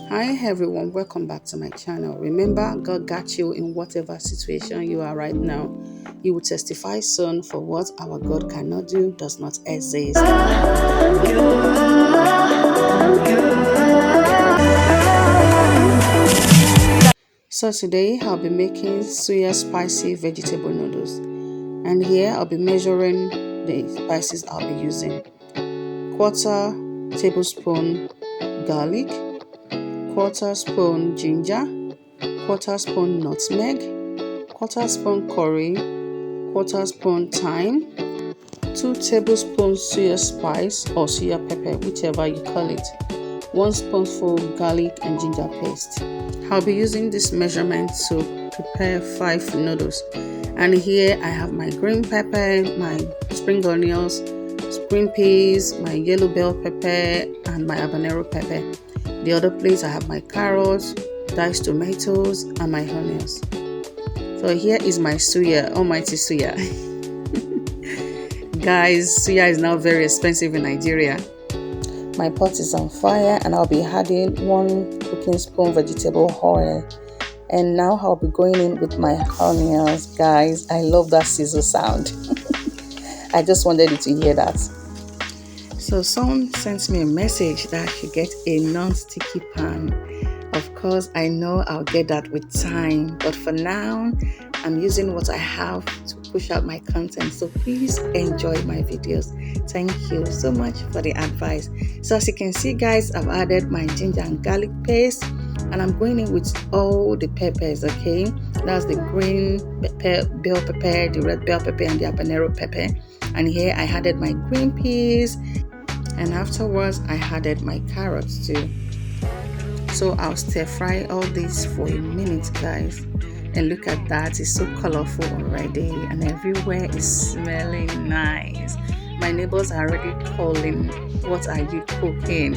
Hi everyone, welcome back to my channel. Remember, God got you in whatever situation you are right now. You will testify soon, for what our God cannot do does not exist. So today I'll be making Suya spicy vegetable noodles, and here I'll be measuring the spices I'll be using. Quarter tablespoon garlic, quarter spoon ginger, quarter spoon nutmeg, quarter spoon curry, quarter spoon thyme, 2 tablespoons suya spice or suya pepper, whichever you call it, 1 spoonful garlic and ginger paste. I'll be using this measurement to prepare 5 noodles. And here I have my green pepper, my spring onions, green peas, my yellow bell pepper, and my habanero pepper. The other place I have my carrots, diced tomatoes, and my onions. So here is my suya, almighty suya. Guys, suya is now very expensive in Nigeria. My pot is on fire and I'll be adding 1 cooking spoon vegetable oil. And now I'll be going in with my onions. Guys, I love that sizzle sound. I just wanted you to hear that. So someone sent me a message that I should get a non-sticky pan. Of course, I know I'll get that with time, but for now, I'm using what I have to push out my content. So please enjoy my videos. Thank you so much for the advice. So as you can see, guys, I've added my ginger and garlic paste, and I'm going in with all the peppers, okay? That's the green bell pepper, the red bell pepper, and the habanero pepper. And here I added my green peas, and afterwards I added my carrots too. So I'll stir fry all this for a minute, guys. And look at that, it's so colorful already and everywhere is smelling nice. My neighbors are already calling, what are you cooking?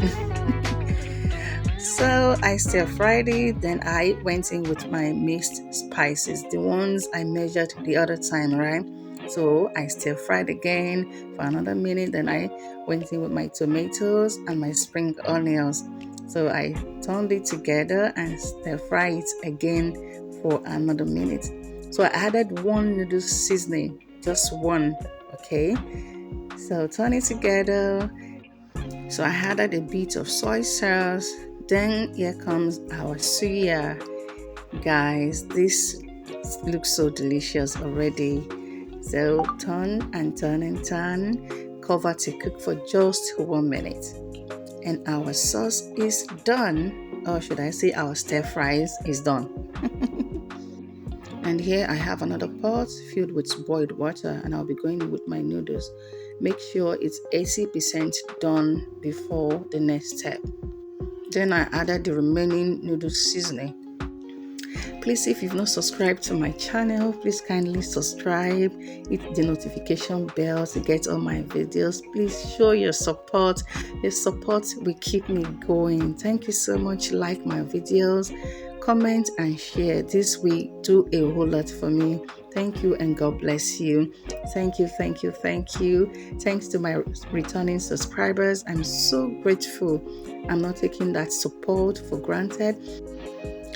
So I stir fried it, then I went in with my mixed spices, the ones I measured the other time, right? So I stir fried again for another minute, then I went in with my tomatoes and my spring onions. So I turned it together and stir fry it again for another minute. So I added 1 noodle seasoning, just 1, okay? So turn it together. So I added a bit of soy sauce. Then here comes our suya. Guys, this looks so delicious already. So turn and turn and turn. Cover to cook for just 1 minute. And our sauce is done, or should I say our stir fries is done. And here I have another pot filled with boiled water, and I'll be going with my noodles. Make sure it's 80% done before the next step. Then I added the remaining noodle seasoning. Please, if you've not subscribed to my channel, please kindly subscribe, hit the notification bell to get all my videos. Please show your support. The support will keep me going. Thank you so much. Like my videos, comment and share. This will do a whole lot for me. Thank you and God bless you. Thank you, thank you, thank you. Thanks to my returning subscribers. I'm so grateful. I'm not taking that support for granted.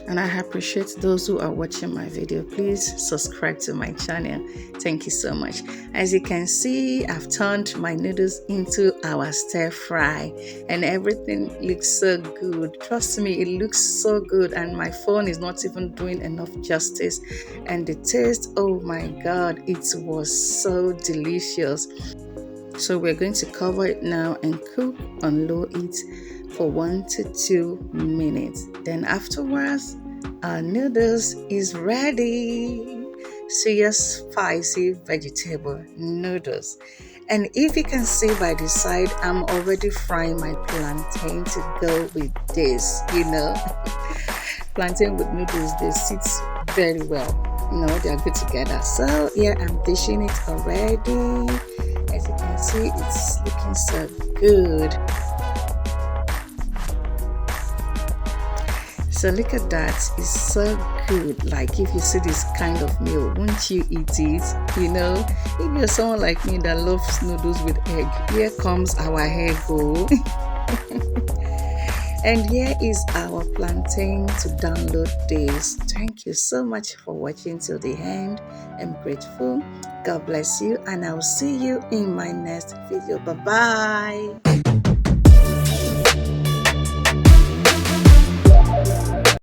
And I appreciate those who are watching my video. Please subscribe to my channel. Thank you so much. As you can see, I've turned my noodles into our stir fry and everything looks so good. Trust me, it looks so good, and my phone is not even doing enough justice. And the taste, oh my God, it was so delicious. So we're going to cover it now and cook on low heat for 1 to 2 minutes. Then afterwards, our noodles is ready. Suya spicy vegetable noodles. And if you can see by the side, I'm already frying my plantain to go with this, you know. Plantain with noodles, they sit very well. You know, they are good together. So yeah, I'm dishing it already. As you can see, it's looking so good. So look at that, it's so good. Like, if you see this kind of meal, won't you eat it? You know, if you're someone like me that loves noodles with egg, here comes our egg bowl. And here is our plantain to download this. Thank you so much for watching till the end. I'm grateful. God bless you, and I'll see you in my next video. Bye bye.